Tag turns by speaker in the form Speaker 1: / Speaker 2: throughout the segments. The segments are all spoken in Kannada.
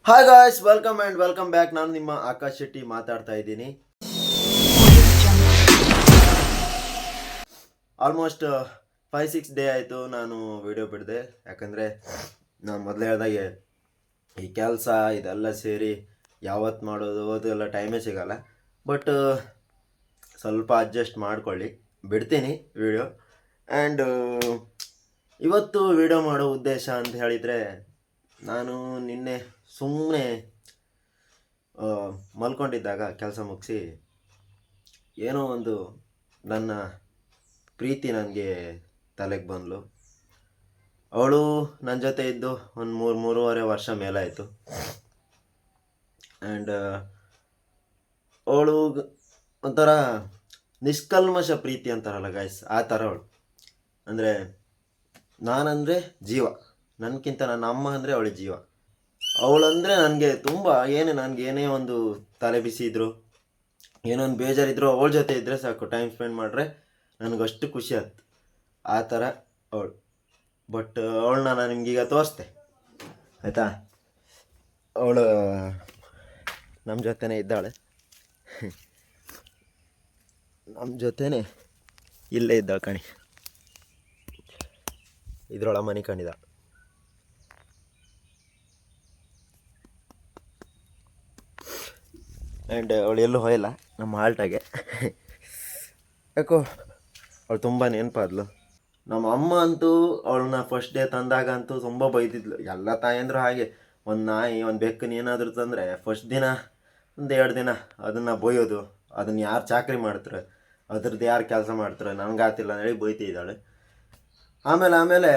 Speaker 1: Hi guys, welcome and welcome back. ನಾನು ನಿಮ್ಮ ಆಕಾಶ್ ಶೆಟ್ಟಿ ಮಾತಾಡ್ತಾ ಇದ್ದೀನಿ. ಆಲ್ಮೋಸ್ಟ್ 5-6 ಡೇ ಆಯಿತು ನಾನು ವಿಡಿಯೋ ಬಿಡಿದೆ. ಯಾಕಂದರೆ ನಾನು ಮೊದಲೇ ಹೇಳಿದಾಗೆ ಈ ಕೆಲಸ ಇದೆಲ್ಲ ಸೇರಿ ಯಾವತ್ತು ಮಾಡೋದು ಅದೆಲ್ಲ ಟೈಮೇ ಸಿಗಲ್ಲ. ಬಟ್ ಸ್ವಲ್ಪ ಅಡ್ಜಸ್ಟ್ ಮಾಡ್ಕೊಳ್ಳಿ, ಬಿಡ್ತೀನಿ ವಿಡಿಯೋ. ಆ್ಯಂಡ್ ಇವತ್ತು ವಿಡಿಯೋ ಮಾಡೋ ಉದ್ದೇಶ ಅಂತ ಹೇಳಿದರೆ, ನಾನು ನಿನ್ನೆ ಸುಮ್ಮನೆ ಮಲ್ಕೊಂಡಿದ್ದಾಗ ಕೆಲಸ ಮುಗಿಸಿ ಏನೋ ಒಂದು ನನ್ನ ಪ್ರೀತಿ ನನಗೆ ತಲೆಗೆ ಬಂದಳು. ಅವಳು ನನ್ನ ಜೊತೆ ಇದ್ದು ಒಂದು 3-3.5 ವರ್ಷ ಮೇಲಾಯಿತು. ಆ್ಯಂಡ್ ಅವಳು ಒಂಥರ ನಿಷ್ಕಲ್ಮಶ ಪ್ರೀತಿ ಅಂತಾರಲ್ಲ ಗಾಯ್ಸ್, ಆ ಥರ ಅವಳು. ಅಂದರೆ ನಾನಂದರೆ ಜೀವ, ನನಗಿಂತ ನನ್ನ ಅಮ್ಮ ಅಂದರೆ ಅವಳಿಗೆ ಜೀವ. ಅವಳಂದರೆ ನನಗೆ ತುಂಬ ನನಗೆ ಏನೇ ಒಂದು ತಲೆ ಬಿಸಿ ಇದ್ದರು, ಏನೋ ಒಂದು ಬೇಜಾರಿದ್ರು ಅವಳ ಜೊತೆ ಇದ್ದರೆ ಸಾಕು, ಟೈಮ್ ಸ್ಪೆಂಡ್ ಮಾಡಿದ್ರೆ ನನಗಷ್ಟು ಖುಷಿ ಆಯ್ತು. ಆ ಥರ ಅವಳು. ಬಟ್ ಅವಳನ್ನ ನಾನು ನಿಮ್ಗೀಗ ತೋರಿಸ್ದೆ, ಆಯಿತಾ? ಅವಳು ನಮ್ಮ ಜೊತೆನೇ ಇದ್ದಾಳೆ, ನಮ್ಮ ಜೊತೆನೇ ಇಲ್ಲೇ ಇದ್ದಾಳೆ ಕಣಿ, ಇದ್ರೊಳಗೆ ಮನೆ ಕಂಡಿದ್ದಾಳೆ. ಆ್ಯಂಡ್ ಅವಳು ಎಲ್ಲೂ ಹೋಯಿಲ್ಲ, ನಮ್ಮ ಹಾಲ್ಟಾಗೆ. ಯಾಕೋ ಅವಳು ತುಂಬ ನೆನಪಾದ್ಲು. ನಮ್ಮ ಅಮ್ಮ ಅಂತೂ ಅವಳನ್ನ ಫಸ್ಟ್ ಡೇ ತಂದಾಗ ಅಂತೂ ತುಂಬ ಬೈದಿದ್ಲು. ಎಲ್ಲ ತಾಯಂದ್ರು ಹಾಗೆ, ಒಂದು ನಾಯಿ ಒಂದು ಬೆಕ್ಕನ್ನು ಏನಾದರೂ ತಂದರೆ ಫಸ್ಟ್ ದಿನ 1-2 ದಿನ ಅದನ್ನು ಬೈಯೋದು, ಅದನ್ನು ಯಾರು ಚಾಕರಿ ಮಾಡ್ತಾರೆ, ಅದ್ರದ್ದು ಯಾರು ಕೆಲಸ ಮಾಡ್ತಾರೆ, ನನಗಾತಿಲ್ಲ ಹೇಳಿ ಬೈತಿದ್ದಾಳೆ. ಆಮೇಲೆ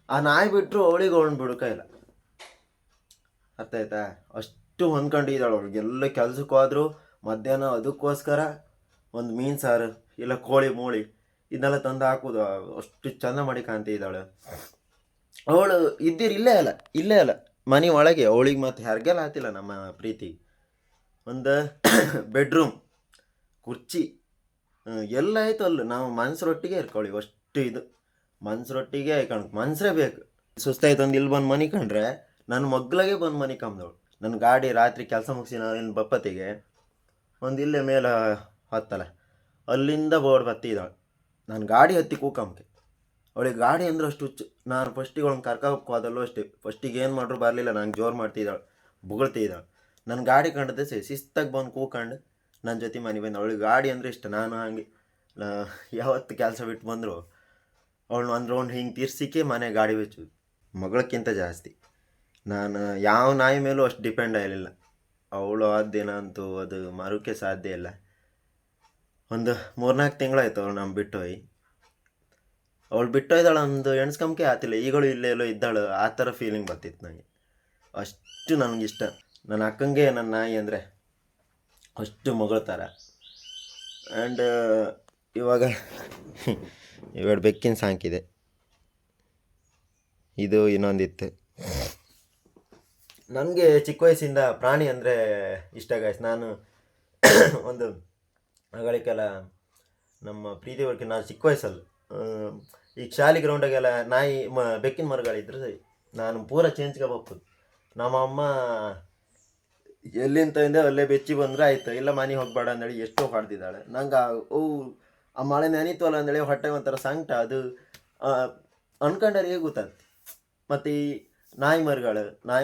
Speaker 1: ಆ ನಾಯಿ ಬಿಟ್ಟರು ಅವಳನ್ನ ಬಿಡೋಕ ಇಲ್ಲ. ಅರ್ಥ ಆಯ್ತಾ? ಅಷ್ಟು ಹೊಂದ್ಕೊಂಡಿದ್ದಾಳೆ ಅವಳಿಗೆ. ಎಲ್ಲ ಕೆಲ್ಸಕ್ಕೆ ಹೋದ್ರು ಮಧ್ಯಾಹ್ನ ಅದಕ್ಕೋಸ್ಕರ ಒಂದು ಮೀನು ಸಾರು ಇಲ್ಲ ಕೋಳಿ ಮೂಳಿ ಇದನ್ನೆಲ್ಲ ತಂದು ಹಾಕೋದು. ಅಷ್ಟು ಚಂದ ಮಾಡಿ ಕಾಣ್ತಿದ್ದಾಳೆ ಅವಳು. ಇಲ್ಲೇ ಅಲ್ಲ ಮನೆ ಒಳಗೆ. ಅವಳಿಗೆ ಮತ್ತು ಯಾರಿಗೆಲ್ಲ ಆತಿಲ್ಲ ನಮ್ಮ ಪ್ರೀತಿ. ಒಂದು ಬೆಡ್ರೂಮ್, ಕುರ್ಚಿ ಎಲ್ಲ ಆಯಿತು ಅಲ್ಲ. ನಾವು ಮನ್ಸರೊಟ್ಟಿಗೆ ಇರ್ಕೊಳ್ಳಿ, ಅಷ್ಟು ಇದು ಮನ್ಸರೊಟ್ಟಿಗೆ ಮನ್ಸರೇ ಬೇಕು. ಸುಸ್ತಾಯ್ತು ಒಂದು ಇಲ್ಲಿ ಬಂದು ಮನೆ ಕಂಡ್ರೆ ನನ್ನ ಮಗ್ಲಾಗೆ ಬಂದು ಮನೆ ಕಮ್ದವಳು. ನನ್ನ ಗಾಡಿ ರಾತ್ರಿ ಕೆಲಸ ಮುಗಿಸಿ ನಾವೇನು ಬಪ್ಪತ್ತಿಗೆ ಒಂದು ಇಲ್ಲೇ ಮೇಲೆ ಹತ್ತಲ್ಲ, ಅಲ್ಲಿಂದ ಬೋರ್ಡ್ ಬತ್ತಿದ್ದಾಳೆ. ನಾನು ಗಾಡಿ ಹತ್ತಿ ಕೂಕಂಬಕ್ಕೆ. ಅವಳಿಗೆ ಗಾಡಿ ಅಂದ್ರೆ ಅಷ್ಟು ಹುಚ್ಚು. ನಾನು ಫಸ್ಟಿಗೆ ಅವಳನ್ನ ಕರ್ಕೋಬೇಕು ಹೋದಲ್ಲೂ ಅಷ್ಟೇ, ಫಸ್ಟಿಗೆ ಏನು ಮಾಡ್ರು ಬರಲಿಲ್ಲ, ನಂಗೆ ಜೋರು ಮಾಡ್ತಿದ್ದಾಳೆ, ಬುಗಳ್ತಿದ್ದಾಳೆ. ನನ್ನ ಗಾಡಿ ಕಂಡದೆ ಶಿಸ್ತಾಗಿ ಬಂದು ಕೂಕೊಂಡು ನನ್ನ ಜೊತೆ ಮನೆ ಬಂದು. ಅವಳಿಗೆ ಗಾಡಿ ಅಂದರೆ ಇಷ್ಟ. ನಾನು ಹಾಗೆ ಯಾವತ್ತು ಕೆಲಸ ಬಿಟ್ಟು ಬಂದರು ಅವಳನ್ನ ಒಂದು ರೌಂಡ್ ಹಿಂಗೆ ತೀರ್ಸಿಕೆ ಮನೆ ಗಾಡಿ ಬೆಚ್ಚೋದು. ಮಗಳಕ್ಕಿಂತ ಜಾಸ್ತಿ ನಾನು ಯಾವ ನಾಯಿ ಮೇಲೂ ಅಷ್ಟು ಡಿಪೆಂಡ್ ಆಗಲಿಲ್ಲ. ಅವಳು ಆದ್ದೇನ ಅಂತೂ ಅದು ಮರೋಕ್ಕೆ ಸಾಧ್ಯ ಇಲ್ಲ. ಒಂದು 3-4 ತಿಂಗಳಾಯ್ತು ಅವಳು ನಮ್ಮ ಬಿಟ್ಟೋಗಿ. ಅವಳು ಬಿಟ್ಟೋಯ್ದಾಳು, ಒಂದು ಎಣ್ಸ್ಕೊಂಬಕ್ಕೆ ಆತಿಲ್ಲ. ಈಗಳು ಇಲ್ಲೇ ಎಲ್ಲೋ ಇದ್ದಾಳು, ಆ ಥರ ಫೀಲಿಂಗ್ ಬರ್ತಿತ್ತು ನನಗೆ. ಅಷ್ಟು ನನಗಿಷ್ಟ. ನನ್ನ ಅಕ್ಕಂಗೆ ನನ್ನ ನಾಯಿ ಅಂದರೆ ಅಷ್ಟು ಮಗಳ ಥರ. ಆ್ಯಂಡ್ ಇವಾಗ ಬೆಕ್ಕಿನ ಸಾಂಕಿದೆ, ಇದು ಇನ್ನೊಂದಿತ್ತು. ನನಗೆ ಚಿಕ್ಕ ವಯಸ್ಸಿಂದ ಪ್ರಾಣಿ ಅಂದರೆ ಇಷ್ಟ ಗಾಯ್ಸ್. ನಾನು ಒಂದು ಅಗಳಿಗೆಲ್ಲ ನಮ್ಮ ಪ್ರೀತಿ ವರ್ಕೆ ನಾನು ಚಿಕ್ಕ ವಯಸ್ಸಲ್ಲಿ ಈಗ ಶಾಲೆ ಗ್ರೌಂಡಾಗೆಲ್ಲ ನಾಯಿ ಬೆಕ್ಕಿನ ಮರಗಳಿದ್ರು ಸರಿ, ನಾನು ಪೂರ ಚೇಂಜ್ಗೆ ಹೋಗ್ಬೋದು. ನಮ್ಮ ಅಮ್ಮ ಎಲ್ಲಿಂದ ತಂದೆ ಅಲ್ಲೇ ಬೆಚ್ಚಿ ಬಂದರೆ ಆಯ್ತು, ಇಲ್ಲ ಮನೆಗೆ ಹೋಗ್ಬೇಡ ಅಂದೇಳಿ ಎಷ್ಟೋ ಹಾಡ್ತಿದ್ದಾಳೆ. ನಂಗೆ ಆ ಮಳೆ ನೆನೀತವಲ್ಲ ಅಂದೇಳಿ ಹೊಟ್ಟೆ ಒಂಥರ ಸಂಕಟ. ಅದು ಅನ್ಕೊಂಡರೆ ಹೇಗೆ ಗೊತ್ತಾಗ್ತಿ. ಮತ್ತು ಈ ನಾಯಿ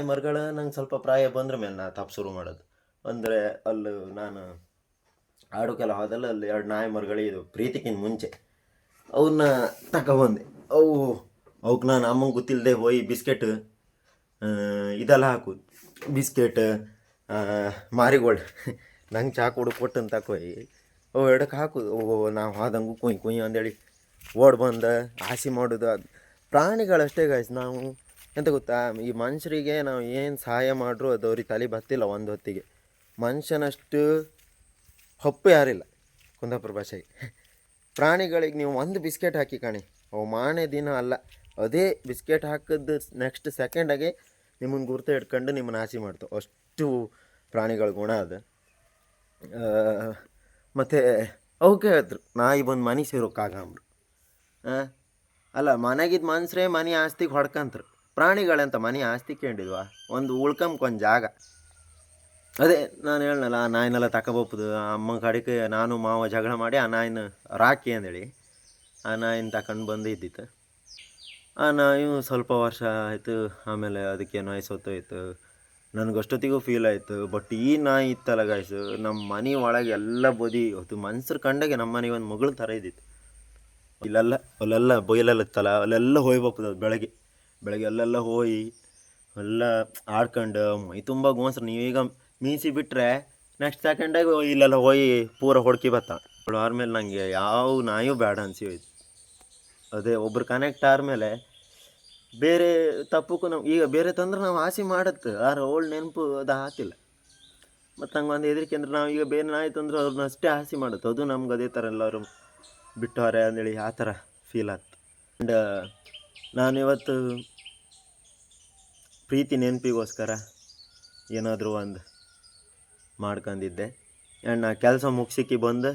Speaker 1: ಮರಗಳು ನಂಗೆ ಸ್ವಲ್ಪ ಪ್ರಾಯ ಬಂದ್ರ ಮೇಲೆ ನಾ ತಪ್ಪು ಶುರು ಮಾಡೋದು. ಅಂದರೆ ಅಲ್ಲಿ ನಾನು ಆಡೋಕ್ಕೆಲ್ಲ ಹೋದಲ್ಲ, ಅಲ್ಲಿ 2 ನಾಯಿ ಮರಗಳು ಇದು ಪ್ರೀತಿಗಿಂತ ಮುಂಚೆ ಅವನ್ನ ತಗೊಬಂದೆ. ಅವಕ್ಕೆ ನಾನು ಅಮ್ಮಂಗೆ ಗೊತ್ತಿಲ್ಲದೆ ಹೋಗಿ ಬಿಸ್ಕೆಟ್ ಇದೆಲ್ಲ ಹಾಕೋದು, ಬಿಸ್ಕೆಟ್ ಮಾರಿಗೋಲ್ಡ್ ನಂಗೆ ಚಾ ಕೊಟ್ಟು ಅಂತ ತಕೋಯಿ ಎಡಕ್ಕೆ ಹಾಕೋದು. ನಾವು ಹೋದಂಗೂ ಕುಯ್ ಅಂದೇಳಿ ಓಡ್ ಬಂದು ಆಸೆ ಮಾಡೋದು. ಅದು ಪ್ರಾಣಿಗಳಷ್ಟೇ ಗಾಯ್ಸ್. ನಾವು ಎಂತ ಗೊತ್ತಾ, ಈ ಮನುಷ್ಯರಿಗೆ ನಾವು ಏನು ಸಹಾಯ ಮಾಡ್ರೂ ಅದು ಅವ್ರಿಗೆ ತಲೆ ಬತ್ತಿಲ್ಲ ಒಂದು ಹೊತ್ತಿಗೆ. ಮನುಷ್ಯನಷ್ಟು ಹೊಪ್ಪು ಯಾರಿಲ್ಲ ಕುಂದಾಪುರ ಭಾಷೆಗೆ. ಪ್ರಾಣಿಗಳಿಗೆ ನೀವು ಒಂದು ಬಿಸ್ಕೆಟ್ ಹಾಕಿ ಕಾಣಿ, ಅವು ಮಾನೇ ದಿನ ಅಲ್ಲ, ಅದೇ ಬಿಸ್ಕೆಟ್ ಹಾಕಿದ್ದು ನೆಕ್ಸ್ಟ್ ಸೆಕೆಂಡಾಗೆ ನಿಮ್ಮನ್ನು ಗುರ್ತು ಹಿಡ್ಕೊಂಡು ನಿಮ್ಮನ್ನು ಆಸೆ ಮಾಡ್ತಾವೆ. ಅಷ್ಟು ಪ್ರಾಣಿಗಳ ಗುಣ ಅದು. ಮತ್ತು ಅವಕ್ಕೆ ಹೇಳ್ತರು ನಾಯಿ ಬಂದು ಮನೆ ಸೇರೋಕ್ಕಾಗಂಬ್ರು. ಅಲ್ಲ, ಮನೆಗಿದ್ದು ಮನ್ಸ್ರೇ ಮನೆ ಆಸ್ತಿಗೆ ಹೊಡ್ಕಂತ್ರು. ಪ್ರಾಣಿಗಳಂತ ಮನೆ ಆಸ್ತಿ ಕೇಳಿದ್ವ, ಒಂದು ಉಳ್ಕೊಂಬ ಜಾಗ. ಅದೇ ನಾನು ಹೇಳನಲ್ಲ, ಆ ನಾಯಿನೆಲ್ಲ ತಗೊಬೋದು. ಅಮ್ಮ ಕಡೆಗೆ ನಾನು ಮಾವ ಜಗಳ ಮಾಡಿ ಆ ನಾಯಿನ ರಾಕಿ ಅಂದೇಳಿ ಆ ನಾಯಿನ ತಗೊಂಡು ಬಂದು ಇದ್ದಿತ್ತು. ಆ ನಾಯಿ ಸ್ವಲ್ಪ ವರ್ಷ ಆಯಿತು, ಆಮೇಲೆ ಅದಕ್ಕೆ ನಾಯಿ ಸತ್ತೋಯ್ತು. ನನಗಷ್ಟೊತ್ತಿಗೂ ಫೀಲ್ ಆಯಿತು. ಬಟ್ ಈ ನಾಯಿ ಇತ್ತಲ್ಲ ಗಾಯ್ಸು, ನಮ್ಮ ಮನೆ ಒಳಗೆ ಎಲ್ಲ ಬದಿ ಅದು ಮನ್ಸರು ಕಂಡಾಗೆ ನಮ್ಮ ಮನೆ ಒಂದು ಮಗಳ ಥರ ಇದ್ದಿತ್ತು. ಅಲ್ಲೆಲ್ಲ ಬೊಯ್ಲೆಲ್ಲ ಇತ್ತಲ್ಲ, ಅಲ್ಲೆಲ್ಲ ಹೋಗ್ಬೇಕು. ಬೆಳಗ್ಗೆ ಅಲ್ಲೆಲ್ಲ ಹೋಗಿ ಎಲ್ಲ ಆಡ್ಕೊಂಡು ಮೈ ತುಂಬ ಗೋನ್ಸ್ರು. ನೀವೀಗ ಮೀಸಿ ಬಿಟ್ಟರೆ ನೆಕ್ಸ್ಟ್ ಸೆಕೆಂಡಾಗಿ ಇಲ್ಲೆಲ್ಲ ಹೋಗಿ ಪೂರ ಹೊಡ್ಕಿ ಬರ್ತಾಳೆ. ಆದ್ಮೇಲೆ ನನಗೆ ಯಾವ ನಾಯೂ ಬೇಡ ಅನ್ಸಿ ಹೋಯ್ತು. ಅದೇ ಒಬ್ರು ಕನೆಕ್ಟ್ ಆದಮೇಲೆ ಬೇರೆ ತಪ್ಪಕ್ಕೂ ನಾವು ಈಗ ಬೇರೆ ತಂದ್ರೆ ನಾವು ಆಸೆ ಮಾಡುತ್ತೆ, ಆದ್ರೆ ಓಲ್ಡ್ ನೆನಪು ಅದು ಆತಿಲ್ಲ. ಮತ್ತು ಹಂಗೆ ಒಂದು ಹೆದರಿಕೆ ಅಂದ್ರೆ ನಾವು ಈಗ ಬೇರೆ ನಾಯಿ ತಂದ್ರೆ ಅವ್ರನ್ನ ಅಷ್ಟೇ ಆಸೆ ಮಾಡುತ್ತೆ. ಅದು ನಮ್ಗೆ ಅದೇ ಥರ ಎಲ್ಲರೂ ಬಿಟ್ಟವ್ರೆ ಅಂದೇಳಿ ಆ ಥರ ಫೀಲ್ ಆಗ್ತು. ಆ್ಯಂಡ್ ನಾನಿವತ್ತು ಪ್ರೀತಿ ನೆನಪಿಗೋಸ್ಕರ ಏನಾದರೂ ಒಂದು ಮಾಡ್ಕೊಂಡಿದ್ದೆ. ಆ್ಯಂಡ್ ನಾ ಕೆಲಸ ಮುಗಿಸಿಕ್ಕಿ ಬಂದು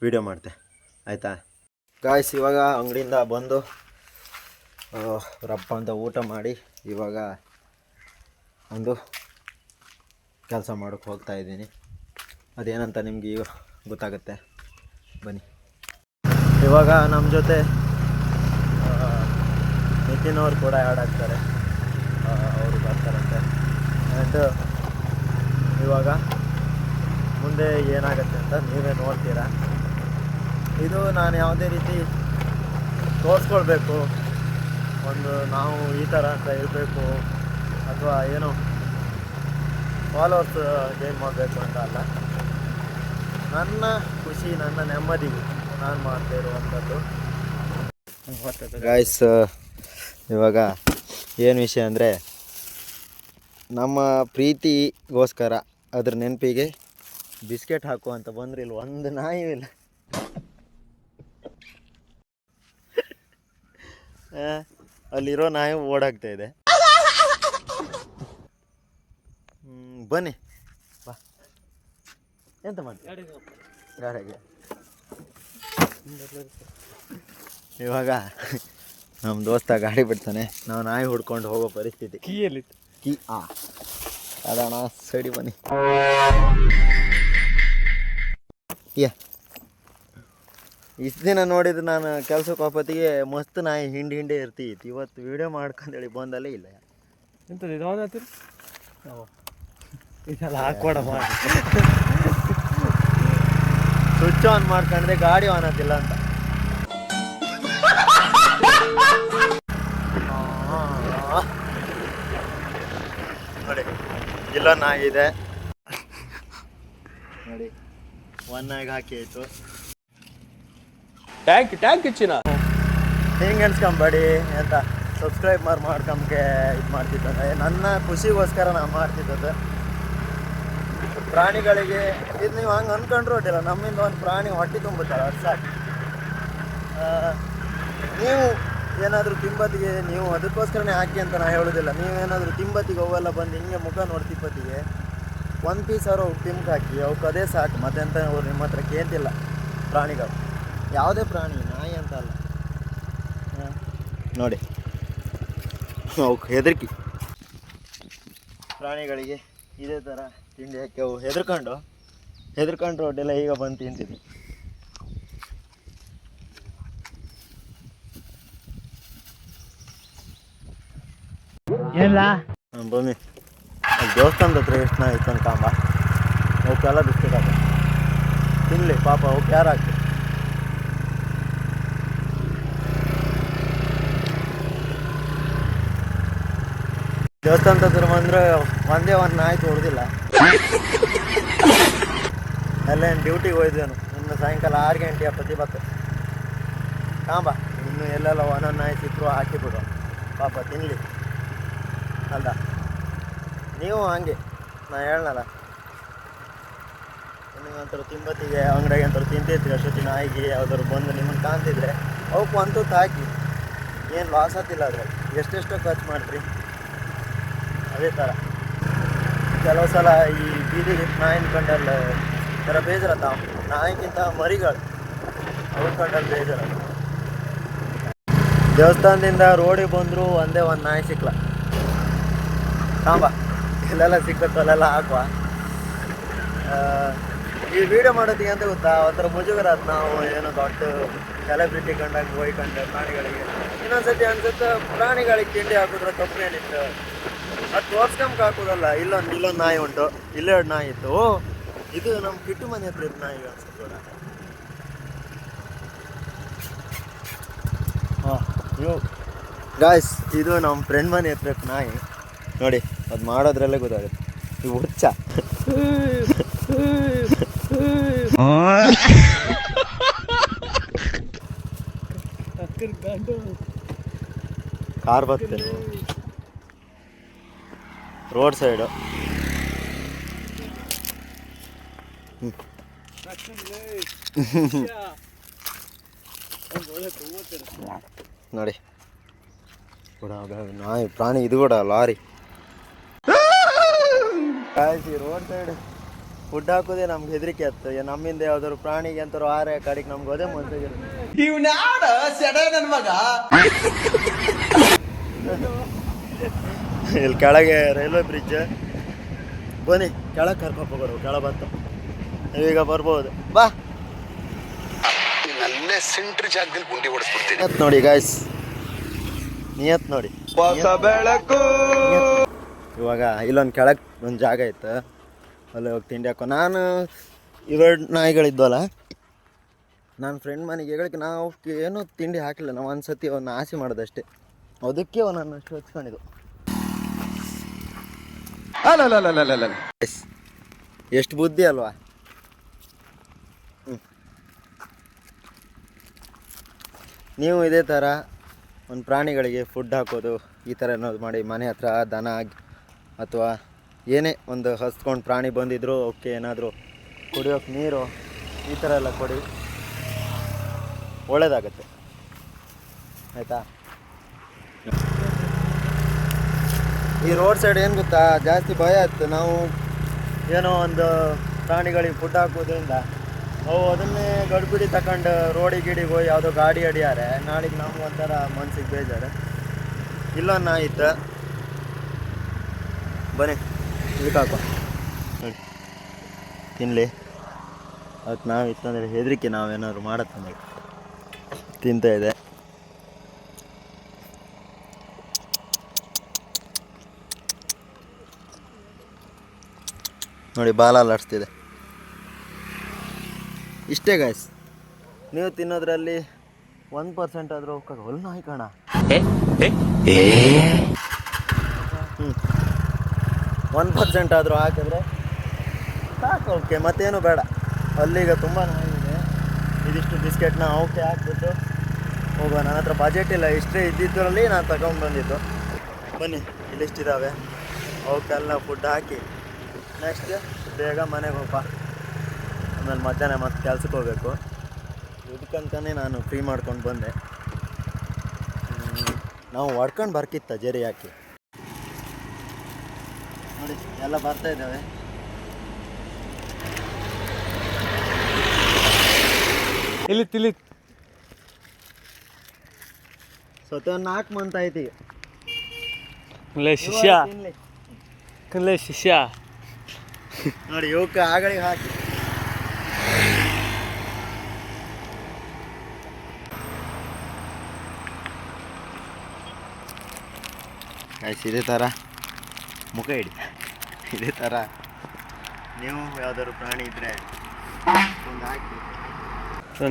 Speaker 1: ವೀಡಿಯೋ ಮಾಡ್ತೆ, ಆಯಿತಾ ಗಾಯ್ಸ್. ಇವಾಗ ಅಂಗಡಿಯಿಂದ ಬಂದು ರಪ್ಪ ಅಂತ ಊಟ ಮಾಡಿ ಇವಾಗ ಒಂದು ಕೆಲಸ ಮಾಡೋಕ್ಕೆ ಹೋಗ್ತಾಯಿದ್ದೀನಿ. ಅದೇನಂತ ನಿಮ್ಗೆ ಈಗ ಗೊತ್ತಾಗುತ್ತೆ, ಬನ್ನಿ. ಇವಾಗ ನಮ್ಮ ಜೊತೆ ನಿತಿನ್ ಅವ್ರು ಕೂಡ ಆ್ಯಡ್ ಆಗ್ತಾರೆ, ಅವರು ಬರ್ತಾರಂತೆ. ಆ್ಯಂಡ್ ಇವಾಗ ಮುಂದೆ ಏನಾಗುತ್ತೆ ಅಂತ ನೀವೇ ನೋಡ್ತೀರಾ. ಇದು ನಾನು ಯಾವುದೇ ರೀತಿ ತೋರಿಸ್ಕೊಳ್ಬೇಕು, ಒಂದು ನಾವು ಈ ಥರ ಅಂತ ಇರಬೇಕು ಅಥವಾ ಏನೋ ಫಾಲೋವರ್ಸ್ ಗೇನ್ ಮಾಡಬೇಕು ಅಂತ ಅಲ್ಲ. ನನ್ನ ಖುಷಿ, ನನ್ನ ನೆಮ್ಮದಿಗೆ ನಾನು ಮಾಡ್ತಾ ಇರುವಂಥದ್ದು. ಗಾಯ್ಸ್, ಇವಾಗ ಏನು ವಿಷಯ ಅಂದರೆ, ನಮ್ಮ ಪ್ರೀತಿಗೋಸ್ಕರ ಅದ್ರ ನೆನಪಿಗೆ ಬಿಸ್ಕೆಟ್ ಹಾಕು ಅಂತ ಬಂದ್ರೆ ಇಲ್ಲಿ ಒಂದು ನಾಯಿ ಇಲ್ಲ. ಅಲ್ಲಿರೋ ನಾಯಿ ಓಡಾಗ್ತಾ ಇದೆ. ಬನ್ನಿ ಬಾ, ಎಂತ ಮಾಡ್ತೀವಿ ಗಾಡಿಗೆ. ಇವಾಗ ನಮ್ಮ ದೋಸ್ತ ಗಾಡಿ ಬಿಡ್ತಾನೆ, ನಾವು ನಾಯಿ ಹುಡ್ಕೊಂಡು ಹೋಗೋ ಪರಿಸ್ಥಿತಿ. ಕೀಯಲ್ಲಿತ್ತು ಕೀ ಅದಣ್ಣ ಸೈಡಿ ಬನ್ನಿ. ಇಷ್ಟು ದಿನ ನೋಡಿದ್ದು ನಾನು ಕೆಲ್ಸಕ್ಕೆ ಹೋಗೋತ್ತಿಗೆ ಮಸ್ತ್ ನಾಯಿ ಹಿಂಡೆ ಇರ್ತಿತ್ತು. ಇವತ್ತು ವೀಡಿಯೋ ಮಾಡ್ಕೊಂಡೇಳಿ ಬಂದಲ್ಲೇ ಇಲ್ಲ.
Speaker 2: ಎಂಥದ್ದು ಇದು ಆದಾತಿರಿ ಇದೆಲ್ಲ ಹಾಕ್ಕೊಡ ಮಾಡಿ
Speaker 1: ಸ್ವಿಚ್ ಆನ್ ಮಾಡ್ಕೊಂಡ್ರೆ ಗಾಡಿ ಆನ್ ಆಗ್ತಿಲ್ಲ ಅಂತ. ನೋಡಿ ಇಲ್ಲ ನಾಯಿದೆ ನೋಡಿ, ಒನ್ ನಾಯಿಗೆ ಹಾಕಿ ಆಯಿತು.
Speaker 2: ಟ್ಯಾಂಕ್ ಹೆಚ್ಚಿನ
Speaker 1: ಹಿಂಗೆ ಅನ್ಸ್ಕೊಂಬೇಡಿ ಅಂತ ಸಬ್ಸ್ಕ್ರೈಬ್ ಮಾಡ್ಕೊಂಬಕ್ಕೆ ಇದು ಮಾಡ್ತಿದ್ದಂತೆ. ನನ್ನ ಖುಷಿಗೋಸ್ಕರ ನಾನು ಮಾಡ್ತಿದ್ದದ್ದು. ಪ್ರಾಣಿಗಳಿಗೆ ಇದು ನೀವು ಹಂಗೆ ಅಂದ್ಕೊಂಡ್ರು ಅಡ್ಡಿಲ್ಲ, ನಮ್ಮಿಂದ ಒಂದು ಪ್ರಾಣಿ ಹೊಟ್ಟೆ ತುಂಬುತ್ತಲ್ಲ ಅದು ಸಾಕು. ನೀವು ಏನಾದರೂ ತಿಂಬತ್ತಿಗೆ ನೀವು ಅದಕ್ಕೋಸ್ಕರನೇ ಹಾಕಿ ಅಂತ ನಾನು ಹೇಳೋದಿಲ್ಲ. ನೀವೇನಾದರೂ ತಿಂಬತ್ತಿಗೆ ಅವೆಲ್ಲ ಬಂದು ಹಿಂಗೆ ಮುಖ ನೋಡಿ ತಿಂಬತ್ತಿಗೆ ಒಂದು ಪೀಸ್ ಅವರು ತಿಂಬಕ್ಕೆ ಹಾಕಿ ಅವಕ್ಕೆ ಅದೇ ಸಾಕು. ಮತ್ತೆಂತ ಅವ್ರು ನಿಮ್ಮ ಹತ್ರ ಕೇಂತಿಲ್ಲ. ಪ್ರಾಣಿಗಳು ಯಾವುದೇ ಪ್ರಾಣಿ, ನಾಯಿ ಅಂತ ಅಲ್ಲ ನೋಡಿ, ಅವಕ್ಕೆ ಹೆದರಿಕೆ. ಪ್ರಾಣಿಗಳಿಗೆ ಇದೇ ಥರ ತಿಂಡಿ ಹಾಕಿ ಅವು ಹೆದರ್ಕೊಂಡು ಒಡ್ಡೆಲ್ಲ ಈಗ ಬಂದು ತಿಂತಿದ್ವಿ.
Speaker 2: ಎಲ್ಲ
Speaker 1: ಬನ್ನಿ, ದೇವಸ್ಥಾನದ ಹತ್ರ ಎಷ್ಟು ನಾ ಇತ್ತು ಕಾಂಬ, ಅವಕ್ಕೆಲ್ಲ ಬಿಸ್ಕೆಟ್ ಹಾಕ ತಿನ್ನಲಿ ಪಾಪ, ಅವಕ್ಕೆ ಯಾರು ಹಾಕ್ತಿ. ದೇವಸ್ಥಾನದ ಹತ್ರ ಬಂದರೆ ಒಂದೇ ಒಂದು ನಾಯಿ ತೋರ್ದಿಲ್ಲ. ಅಲ್ಲೇನು ಡ್ಯೂಟಿಗೆ ಹೋಯ್ದೇನು, ಇನ್ನು ಸಾಯಂಕಾಲ 6 ಗಂಟೆ ಅಪ್ಪತ್ತಿ ಬತ್ತು ಕಾಂಬ. ಇನ್ನು ಎಲ್ಲೆಲ್ಲ ಒಂದೊಂದು ನಾಯಿ ಸಿಕ್ಕರು ಹಾಕಿಬಿಡು ಪಾಪ ತಿನ್ನಲಿ ಅಲ್ಲ. ನೀವು ಹಂಗೆ ನಾ ಹೇಳಲ್ಲ, ನಿಮಗಂತರ ತಿಂಬತ್ತಿಗೆ ಅಂಗಡಿಗೆ ಅಂತಾರೆ ತಿಂತಿರ್ತೀರಿ. ಅಷ್ಟೊತ್ತಿಗೆ ನಾಯಿಗೆ ಯಾವ್ದಾದ್ರು ಬಂದು ನಿಮ್ಮನ್ನು ಕಾಣ್ತಿದ್ರೆ ಅವಕ್ಕೆ ಒಂದು ಹಾಕಿ, ಏನು ಲಾಸ್ ಆಗ್ತಿಲ್ಲ ಅದ್ರಲ್ಲಿ. ಎಷ್ಟೆಷ್ಟೋ ಖರ್ಚು ಮಾಡ್ತೀರಿ. ಅದೇ ಥರ ಕೆಲವು ಸಲ ಈ ಬೀದಿಗೆ ನಾಯಿನ ಕಂಡಲ್ಲ ಥರ ಬೇಜಾರತ್ತ, ನಾಯಿಗಿಂತ ಮರಿಗಳು ಅವ್ರ ಕಂಡಲ್ಲಿ ಬೇಜಾರ. ದೇವಸ್ಥಾನದಿಂದ ರೋಡಿಗೆ ಬಂದರೂ ಒಂದೇ ಒಂದು ನಾಯಿ ಸಿಕ್ಕಲ್ಲ. ಸಾಂಬ ಇಲ್ಲೆಲ್ಲ ಸಿಕ್ಕತ್ತು ಅಲ್ಲೆಲ್ಲ ಹಾಕುವ. ಈ ವಿಡಿಯೋ ಮಾಡೋದಕ್ಕೆ ಅಂತ ಗೊತ್ತಾ, ಒಂಥರ ಮುಜುಗರ ಅದು. ನಾವು ಏನೋ ದೊಡ್ಡ ಸೆಲೆಬ್ರಿಟಿ ಕಂಡಾಗ ಹೋಯ್ಕೊಂಡು ಪ್ರಾಣಿಗಳಿಗೆ ಇನ್ನೊಂದ್ಸತಿ ಅನ್ಸುತ್ತೆ ಪ್ರಾಣಿಗಳಿಗೆ ತಿಂಡಿ ಹಾಕಿದ್ರೆ ತಪ್ಪೇನಿತ್ತು, ಅದು ತೋರ್ಸ್ಕೊಂಬ ಹಾಕೋದಲ್ಲ. ಇಲ್ಲೊಂದು ನಾಯಿ ಉಂಟು, ಇಲ್ಲೆರಡು ನಾಯಿ ಇತ್ತು. ಓ ಇದು ನಮ್ಮ ಕಿಟ್ಟು ಮನೆ ಹತ್ರ ಇತ್ತು ನಾಯಿ ಅನ್ಸುತ್ತೆ ಕೂಡ. ಹಾಂ ಗಾಯ್ಸ್, ಇದು ನಮ್ಮ ಫ್ರೆಂಡ್ ಮನೆ ಹತ್ರ ಇತ್ತು ನಾಯಿ. ನೋಡಿ ಅದು ಮಾಡೋದ್ರಲ್ಲೇ ಗೊತ್ತಾಗುತ್ತೆ. ಇವು ಹುಚ್ಚ ಕಾರ್ ಬರ್ತೇನೆ ರೋಡ್ ಸೈಡು. ನೋಡಿ ಕೂಡ ನಾಯಿ ಪ್ರಾಣಿ ಇದು ಕೂಡ ಲಾರಿ. ಕಾಯಿಸಿ ರೋಡ್ ಸೈಡ್ ಫುಡ್ ಹಾಕೋದೇ ನಮ್ಗೆ ಹೆದರಿಕೆ ಆಗ್ತದೆ. ನಮ್ಮಿಂದ ಯಾವ್ದಾದ್ರು ಪ್ರಾಣಿಗೆ ಅಂತಾರು ಆರೆ ಕಡೆಗೆ ನಮ್ಗೆ ಅದೇ ಮನ್ಸಾಗಿರುತ್ತೆ. ಇಲ್ಲಿ ಕೆಳಗೆ ರೈಲ್ವೆ ಬ್ರಿಡ್ಜ್, ಬನ್ನಿ ಕೆಳಗೆ ಕರ್ಕೊಂಡು ಹೋಗೋರು. ಕೆಳ ಬಂತು ಈಗ ಬರ್ಬೋದು, ಬಾ. ನೋಡಿ ಗಾಯ್ಸ್, ನಿಯತ್ ನೋಡಿ. ಇವಾಗ ಇಲ್ಲೊಂದು ಕೆಳಗೆ ಒಂದು ಜಾಗ ಇತ್ತು, ಅಲ್ಲಿ ಹೋಗಿ ತಿಂಡಿ ಹಾಕೋ. ನಾನು ಇವೆರಡು ನಾಯಿಗಳಿದ್ವಲ್ಲ, ನನ್ನ ಫ್ರೆಂಡ್ ಮನೆಗೆ ಹೇಳಕ್ಕೆ ನಾವು ಏನೂ ತಿಂಡಿ ಹಾಕಿಲ್ಲ. ನಾವು ಒಂದು ಸತಿ ಒಂದು ಆಸೆ ಮಾಡೋದಷ್ಟೇ, ಅದಕ್ಕೆ ನಾನು ಅಷ್ಟು ಹಚ್ಕೊಂಡಿದ್ದು. ಎಷ್ಟು ಬುದ್ಧಿ ಅಲ್ವಾ. ನೀವು ಇದೇ ಥರ ಒಂದು ಪ್ರಾಣಿಗಳಿಗೆ ಫುಡ್ ಹಾಕೋದು ಈ ಥರ ಏನಾದ್ರು ಮಾಡಿ, ಮನೆ ಹತ್ರ ದನ ಅಥವಾ ಏನೇ ಒಂದು ಹಸ್ಕೊಂಡು ಪ್ರಾಣಿ ಬಂದಿದ್ರು ಅವಕ್ಕೆ ಏನಾದರೂ ಕುಡಿಯೋಕೆ ನೀರು ಈ ಥರ ಎಲ್ಲ ಕೊಡಿ, ಒಳ್ಳೆಯದಾಗತ್ತೆ. ಆಯಿತಾ? ಈ ರೋಡ್ ಸೈಡ್ ಏನು ಗೊತ್ತಾ, ಜಾಸ್ತಿ ಭಯ ಆಯ್ತು. ನಾವು ಏನೋ ಒಂದು ಪ್ರಾಣಿಗಳಿಗೆ ಫುಡ್ ಹಾಕೋದ್ರಿಂದ ಅವು ಅದನ್ನೇ ಗಡ್ಬಿಡಿ ತಗೊಂಡು ರೋಡಿಗೆ ಗಿಡಿಗೆ ಹೋಗಿ ಯಾವುದೋ ಗಾಡಿ ಅಡಿಯಾರೆ, ನಾಳೆಗೆ ನಮ್ಗೆ ಒಂಥರ ಮನ್ಸಿಗೆ ಬೇಜಾರು. ಇಲ್ಲೊಂದು ನಾಯಿ ಇತ್ತು, ಬನ್ನಿ ಇದಕ್ಕೆ ಹಾಕೋ ನೋಡಿ ತಿನ್ನಲಿ. ಅದಕ್ಕೆ ನಾವು ಇತ್ತಂದರೆ ಹೆದರಿಕೆ, ನಾವೇನಾದ್ರು ಮಾಡತ್ತಂದ್ರೆ ತಿಂತ ಇದೆ. ನೋಡಿ ಬಾಲ ಅಲ್ಲಾಡಿಸ್ತಿದೆ. ಇಷ್ಟೇ ಗಾಯ್ಸ್, ನೀವು ತಿನ್ನೋದ್ರಲ್ಲಿ 1% ಆದರೂ ಹೊಲ್ ನಾಯಿ ಕಾಣ. 1% ಆದರೂ ಹಾಕಿದ್ರೆ ಸಾಕು ಅವಕ್ಕೆ, ಮತ್ತೇನು ಬೇಡ. ಅಲ್ಲಿಗ ತುಂಬ ನಾಯಿ ಇದೆ. ಇದಿಷ್ಟು ಬಿಸ್ಕೆಟ್ನ ಅವಕ್ಕೆ ಹಾಕ್ಬಿಟ್ಟು ಹೋಗುವ. ನನ್ನ ಹತ್ರ ಬಜೆಟ್ ಇಲ್ಲ, ಇಷ್ಟೇ ಇದ್ದಿದ್ದರಲ್ಲಿ ನಾನು ತಗೊಂಡು ಬಂದಿದ್ದು. ಬನ್ನಿ ಇಲ್ಲಿಷ್ಟಿದ್ದಾವೆ, ಅವಕ್ಕೆಲ್ಲ ಫುಡ್ ಹಾಕಿ ನೆಕ್ಸ್ಟ್ ಬೇಗ ಮನೆಗೆ ಹೋಗಪ್ಪ. ಆಮೇಲೆ ಮಧ್ಯಾಹ್ನ ಮತ್ತೆ ಕೆಲ್ಸಕ್ಕೆ ಹೋಗಬೇಕು. ಇದಕ್ಕಂತಲೇ ನಾನು ಫ್ರೀ ಮಾಡ್ಕೊಂಡು ಬಂದೆ. ನಾವು ಹೊಡ್ಕೊಂಡು ಬರ್ಕಿತ್ತ ಜರಿ ಹಾಕಿ. ನೋಡಿ ಎಲ್ಲ ಬರ್ತಾ ಇದ್ದಾವೆ.
Speaker 2: ಇಲ್ಲಿ
Speaker 1: ಸ್ವತಃ 4 ಮಂತ್ ಆಯ್ತು.
Speaker 2: ಶಿಷ್ಯ
Speaker 1: ನೋಡಿ ಇವಕ್ಕೆ ಆಗಳಿಗೆ ಹಾಕಿ. ಇದೇ ಥರ ಮುಖ ಇಡಿ. ಇದೇ ಥರ ನೀವು ಯಾವ್ದಾದ್ರು ಪ್ರಾಣಿ ಇದ್ರೆ ಒಂದು ಹಾಕಿ.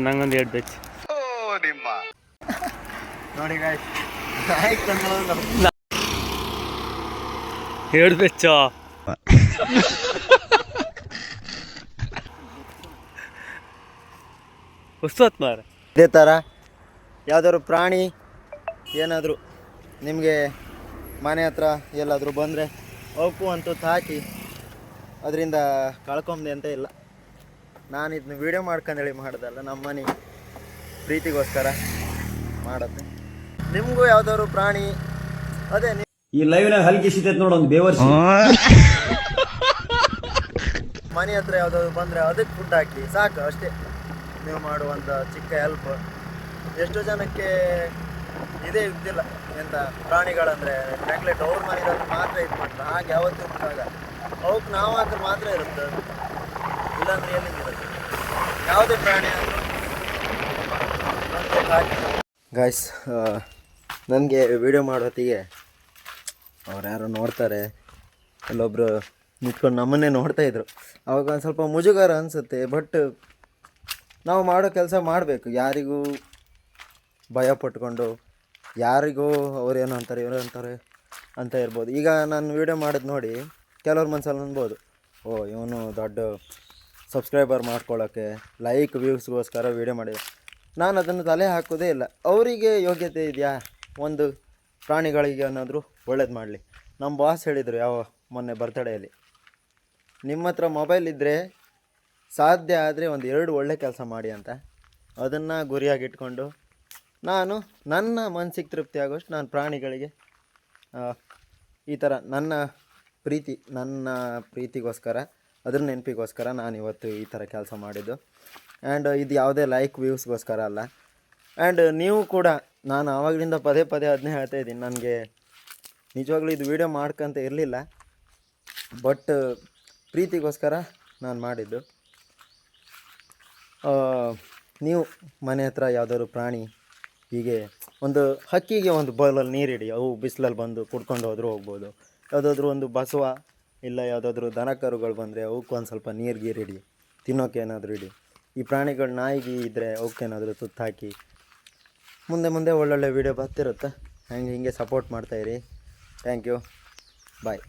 Speaker 2: ನಂಗೊಂದು 2 ಬೆಚ್ಚ
Speaker 1: ನೋಡಿ ಗಾಯ್ಸ್, ಆಯ್ತು
Speaker 2: 2 ಬೆಚ್ಚ. ಹೊಸತ್ ಮಾರ.
Speaker 1: ಇದೇ ಥರ ಯಾವ್ದಾದ್ರು ಪ್ರಾಣಿ ಏನಾದರೂ ನಿಮಗೆ ಮನೆ ಹತ್ರ ಎಲ್ಲಾದರೂ ಬಂದರೆ ಅವಕ್ಕೂ ಅಂತೂ ಹಾಕಿ, ಅದರಿಂದ ಕಳ್ಕೊಂಡೆ ಅಂತ ಇಲ್ಲ. ನಾನು ಇದನ್ನ ವೀಡಿಯೋ ಮಾಡ್ಕೊಂಡೇಳಿ ಮಾಡೋದಲ್ಲ, ನಮ್ಮ ಮನೆ ಪ್ರೀತಿಗೋಸ್ಕರ ಮಾಡುತ್ತೆ. ನಿಮಗೂ ಯಾವ್ದಾದ್ರು ಪ್ರಾಣಿ ಅದೇ
Speaker 3: ಈ ಲೈವ್ನಾಗ ಹಲ್ಕಿ ಸಿಗ್ತೈತೆ ನೋಡೊಂದು ಬೇವರ್ಸಿ
Speaker 1: ಮನೆ ಹತ್ರ ಯಾವ್ದಾದ್ರು ಬಂದರೆ ಅದಕ್ಕೆ ಫುಡ್ ಹಾಕಿ ಸಾಕು, ಅಷ್ಟೇ ನೀವು ಮಾಡುವಂಥ ಚಿಕ್ಕ ಹೆಲ್ಪ್. ಎಷ್ಟೋ ಜನಕ್ಕೆ ಇದೇ ಇದ್ದಿಲ್ಲ ಎಂತ ಪ್ರಾಣಿಗಳಂದರೆ ನೆಗ್ಲೆಕ್ಟ್ ಅವ್ರ ಮನೆಯಲ್ಲಿ ಮಾತ್ರ ಇದು ಮಾಡ್ತಾರೆ, ಹಾಗೆ ಯಾವತ್ತೂ ಇರುತ್ತಾಗ ಅವಕ್ಕೆ ನಾವು ಹತ್ರ ಮಾತ್ರ ಇರುತ್ತೆ, ಇಲ್ಲಾಂದ್ರೆ ಎಲ್ಲಿರುತ್ತೆ ಯಾವುದೇ ಪ್ರಾಣಿ ಆದರೂ. ಗಾಯ್ಸ್, ನನಗೆ ವಿಡಿಯೋ ಮಾಡೋತ್ತಿಗೆ ಅವ್ರು ಯಾರೋ ನೋಡ್ತಾರೆ, ಅಲ್ಲೊಬ್ಬರು ನಿಂತ್ಕೊಂಡು ನಮ್ಮನ್ನೇ ನೋಡ್ತಾಯಿದ್ರು. ಅವಾಗ ಒಂದು ಸ್ವಲ್ಪ ಮುಜುಗರ ಅನಿಸುತ್ತೆ. ಬಟ್ ನಾವು ಮಾಡೋ ಕೆಲಸ ಮಾಡಬೇಕು, ಯಾರಿಗೂ ಭಯ ಪಟ್ಕೊಂಡು ಯಾರಿಗೂ ಅವ್ರೇನು ಅಂತಾರೆ ಇವರು ಅಂತಾರೆ ಅಂತ ಇರ್ಬೋದು. ಈಗ ನಾನು ವೀಡಿಯೋ ಮಾಡೋದು ನೋಡಿ ಕೆಲವ್ರ ಮನಸ್ಸಲ್ಲಿ ಅನ್ಬೋದು, ಓ ಇವನು ದೊಡ್ಡ ಸಬ್ಸ್ಕ್ರೈಬರ್ ಮಾಡ್ಕೊಳ್ಳೋಕ್ಕೆ ಲೈಕ್ ವ್ಯೂಸ್ಗೋಸ್ಕರ ವೀಡಿಯೋ ಮಾಡಿ. ನಾನು ಅದನ್ನು ತಲೆ ಹಾಕೋದೇ ಇಲ್ಲ. ಅವರಿಗೆ ಯೋಗ್ಯತೆ ಇದೆಯಾ ಒಂದು ಪ್ರಾಣಿಗಳಿಗೆ ಏನಾದರೂ ಒಳ್ಳೇದು ಮಾಡಲಿ. ನಮ್ಮ ಬಾಸ್ ಹೇಳಿದರು ಮೊನ್ನೆ ಬರ್ತಡೇಯಲ್ಲಿ, ನಿಮ್ಮ ಹತ್ರ ಮೊಬೈಲ್ ಇದ್ದರೆ ಸಾಧ್ಯ ಆದರೆ ಒಂದು 2 ಒಳ್ಳೆ ಕೆಲಸ ಮಾಡಿ ಅಂತ. ಅದನ್ನು ಗುರಿಯಾಗಿಟ್ಕೊಂಡು ನಾನು ನನ್ನ ಮನಸ್ಸಿಗೆ ತೃಪ್ತಿ ಆಗೋಷ್ಟು ನಾನು ಪ್ರಾಣಿಗಳಿಗೆ ಈ ಥರ ನನ್ನ ಪ್ರೀತಿಗೋಸ್ಕರ ಅದ್ರ ನೆನಪಿಗೋಸ್ಕರ ನಾನು ಇವತ್ತು ಈ ಥರ ಕೆಲಸ ಮಾಡಿದ್ದು. ಆ್ಯಂಡ್ ಇದು ಯಾವುದೇ ಲೈಕ್ ವ್ಯೂಸ್ಗೋಸ್ಕರ ಅಲ್ಲ. ಆ್ಯಂಡ್ ನೀವು ಕೂಡ, ನಾನು ಆವಾಗಲಿಂದ ಪದೇ ಅದನ್ನೇ ಹೇಳ್ತಾ ಇದ್ದೀನಿ, ನನಗೆ ನಿಜವಾಗ್ಲೂ ಇದು ವೀಡಿಯೋ ಮಾಡ್ಕೊಂತ ಇರಲಿಲ್ಲ, ಬಟ್ ಪ್ರೀತಿಗೋಸ್ಕರ ನಾನು ಮಾಡಿದ್ದು. ನೀವು ಮನೆ ಹತ್ರ ಯಾವುದಾದ್ರು ಪ್ರಾಣಿ ಹೀಗೆ ಒಂದು ಹಕ್ಕಿಗೆ ಒಂದು ಬೌಲಲ್ಲಿ ನೀರಿಡಿ, ಅವು ಬಿಸಿಲಲ್ಲಿ ಬಂದು ಕುಡ್ಕೊಂಡು ಹೋದರೂ ಹೋಗ್ಬೋದು. ಯಾವುದಾದ್ರೂ ಒಂದು ಬಸವ ಇಲ್ಲ ಯಾವುದಾದ್ರೂ ದನ ಕರುಗಳು ಬಂದರೆ ಅವಕ್ಕೆ ಒಂದು ಸ್ವಲ್ಪ ನೀರು ಗೀರಿಡಿ, ತಿನ್ನೋಕೆ ಏನಾದರೂ ಇಡಿ. ಈ ಪ್ರಾಣಿಗಳು ನಾಯಿಗೆ ಇದ್ದರೆ ಅವಕ್ಕೇನಾದರೂ ತುತ್ತು ಹಾಕಿ. ಮುಂದೆ ಒಳ್ಳೊಳ್ಳೆ ವೀಡಿಯೋ ಬರ್ತಿರುತ್ತೆ. ಹಿಂಗೆ ಸಪೋರ್ಟ್ ಮಾಡ್ತಾಯಿರಿ. Thank you, bye.